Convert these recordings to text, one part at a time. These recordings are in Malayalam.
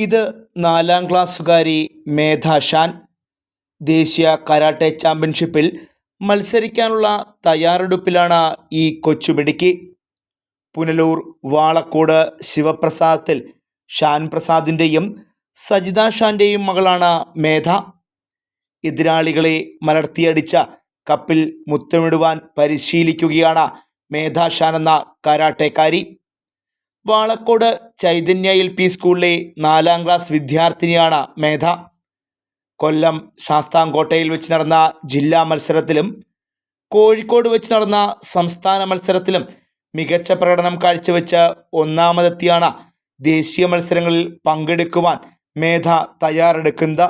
ഇത് 4ാം ക്ലാസ്സുകാരി മേധ ഷാൻ. ദേശീയ കരാട്ടെ ചാമ്പ്യൻഷിപ്പിൽ മത്സരിക്കാനുള്ള തയ്യാറെടുപ്പിലാണ് ഈ കൊച്ചുമിടുക്കി. പുനലൂർ വാളക്കോട് ശിവപ്രസാദത്തിൽ ഷാൻ പ്രസാദിൻ്റെയും സജിത ഷാൻ്റെയും മകളാണ് മേധ. എതിരാളികളെ മലർത്തിയടിച്ച കപ്പിൽ മുത്തമിടുവാൻ പരിശീലിക്കുകയാണ് മേധ ഷാൻ എന്ന കരാട്ടേക്കാരി. വാളക്കോട് ചൈതന്യ LP സ്കൂളിലെ 4ാം ക്ലാസ് വിദ്യാർത്ഥിനിയാണ് മേധ. കൊല്ലം ശാസ്താംകോട്ടയിൽ വെച്ച് നടന്ന ജില്ലാ മത്സരത്തിലും കോഴിക്കോട് വെച്ച് നടന്ന സംസ്ഥാന മത്സരത്തിലും മികച്ച പ്രകടനം കാഴ്ചവെച്ച് ഒന്നാമതെത്തിയാണ് ദേശീയ മത്സരങ്ങളിൽ പങ്കെടുക്കുവാൻ മേധ തയ്യാറെടുക്കുന്നത്.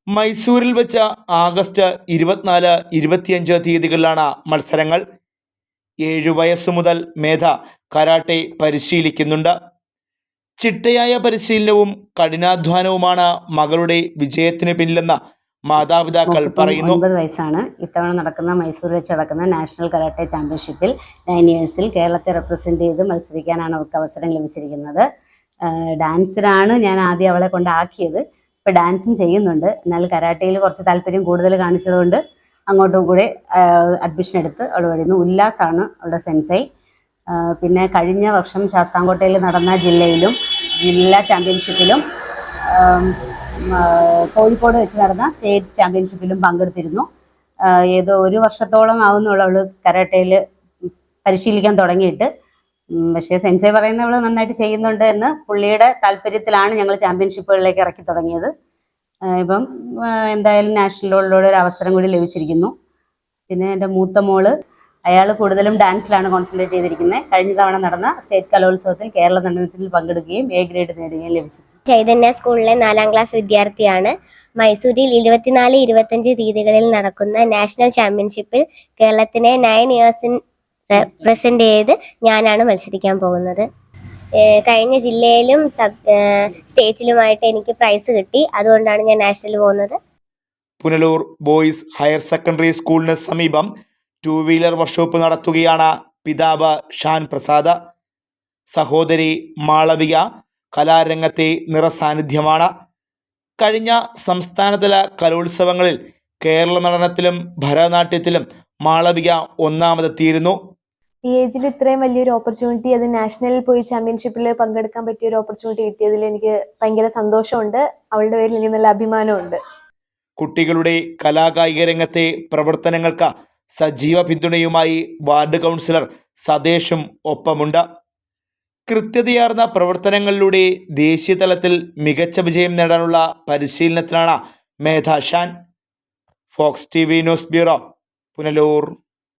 മൈസൂരിൽ വെച്ച ആഗസ്റ്റ് 24, 25 തീയതികളിലാണ് മത്സരങ്ങൾ. 7 വയസ്സു മുതൽ മേധ കരാട്ടെ പരിശീലിക്കുന്നുണ്ട്. ചിട്ടയായ പരിശീലനവും കഠിനാധ്വാനവുമാണ് മകളുടെ വിജയത്തിന് പിന്നിലെന്ന് മാതാപിതാക്കൾ പറയുന്നു. 9 വയസ്സാണ്. ഇത്തവണ നടക്കുന്ന മൈസൂരിൽ വെച്ച് നടക്കുന്ന നാഷണൽ കരാട്ടെ ചാമ്പ്യൻഷിപ്പിൽ 9 ഇയേഴ്സിൽ കേരളത്തെ റെപ്രസെൻ്റ് ചെയ്ത് മത്സരിക്കാനാണ് അവർക്ക് അവസരം ലഭിച്ചിരിക്കുന്നത്. ഡാൻസിനാണ് ഞാൻ ആദ്യം അവളെ കൊണ്ടാക്കിയത്. ഇപ്പോൾ ഡാൻസും ചെയ്യുന്നുണ്ട്. എന്നാൽ കരാട്ടയിൽ കുറച്ച് താല്പര്യം കൂടുതൽ കാണിച്ചതുകൊണ്ട് അങ്ങോട്ടും കൂടെ അഡ്മിഷൻ എടുത്ത് അവൾ പഠിക്കുന്നു. ഉല്ലാസാണ് അവളുടെ സെൻസൈ. പിന്നെ കഴിഞ്ഞ വർഷം ശാസ്താംകോട്ടയിൽ നടന്ന ജില്ലാ ചാമ്പ്യൻഷിപ്പിലും കോഴിക്കോട് വെച്ച് നടന്ന സ്റ്റേറ്റ് ചാമ്പ്യൻഷിപ്പിലും പങ്കെടുത്തിരുന്നു. ഏതോ 1 വർഷത്തോളം ആവുന്നുള്ളൂ അവൾ കരാട്ടയിൽ പരിശീലിക്കാൻ തുടങ്ങിയിട്ട്. പക്ഷേ സെൻസൈ പറയുന്നവൾ നന്നായിട്ട് ചെയ്യുന്നുണ്ട് എന്ന് പുള്ളിയുടെ താല്പര്യത്തിലാണ് ഞങ്ങൾ ചാമ്പ്യൻഷിപ്പുകളിലേക്ക് ഇറക്കി തുടങ്ങിയത്. ഇപ്പം എന്തായാലും നാഷണലിലൂടെ ഒരു അവസരം കൂടി ലഭിച്ചിരിക്കുന്നു. പിന്നെ എൻ്റെ മൂത്ത മോള് അയാൾ കൂടുതലും ഡാൻസിലാണ് കോൺസെൻട്രേറ്റ് ചെയ്തിരിക്കുന്നത്. കഴിഞ്ഞ തവണ നടന്ന സ്റ്റേറ്റ് കലോത്സവത്തിൽ കേരള നടനത്തിൽ പങ്കെടുക്കുകയും A ഗ്രേഡ് നേടുകയും ലഭിച്ചു. ചൈതന്യ സ്കൂളിലെ 4ാം ക്ലാസ് വിദ്യാർത്ഥിയാണ്. മൈസൂരിൽ 24, 25 തീയതികളിൽ നടക്കുന്ന നാഷണൽ ചാമ്പ്യൻഷിപ്പിൽ കേരളത്തിനെ 9 ഇയേഴ്സിന് റെപ്രസെൻ്റ് ചെയ്ത് ഞാനാണ് മത്സരിക്കാൻ പോകുന്നത്. കഴിഞ്ഞ ജില്ലയിലും സ്റ്റേറ്റിലുമായിട്ട് എനിക്ക് പ്രൈസ് കിട്ടി. അതുകൊണ്ടാണ് ഞാൻ നാഷണൽ പോകുന്നത്. പുനലൂർ ബോയ്സ് ഹയർ സെക്കൻഡറി സ്കൂളിന് സമീപം 2 വീലർ വർക്ക്ഷോപ്പ് നടത്തുകയാണ് പിതാവ് ഷാൻ പ്രസാദ്. സഹോദരി മാളവിക കലാരംഗത്തെ നിറസാന്നിധ്യമാണ്. കഴിഞ്ഞ സംസ്ഥാനതല കലോത്സവങ്ങളിൽ കേരള നടനത്തിലും ഭരതനാട്യത്തിലും മാളവിക ഒന്നാമതെത്തിയിരുന്നു. ഈ ഏജിൽ ഇത്രയും വലിയൊരു ഓപ്പർച്യൂണിറ്റി, അത് നാഷണലിൽ പോയി ചാമ്പ്യൻഷിപ്പിൽ പങ്കെടുക്കാൻ പറ്റിയ ഒരു ഓപ്പർച്യൂണിറ്റി കിട്ടിയതിൽ എനിക്ക് ഭയങ്കര സന്തോഷമുണ്ട്. അവളുടെ പേരിൽ എനിക്ക് നല്ല അഭിമാനമുണ്ട്. കുട്ടികളുടെ കലാകായിക രംഗത്തെ പ്രവർത്തനങ്ങൾക്ക് സജീവ പിന്തുണയുമായി വാർഡ് കൗൺസിലർ സതേഷും ഒപ്പമുണ്ട്. കൃത്യതയാർന്ന പ്രവർത്തനങ്ങളിലൂടെ ദേശീയ തലത്തിൽ മികച്ച വിജയം നേടാനുള്ള പരിശീലനത്തിലാണ് Medha Shan. Fox TV news bureau, Punalur.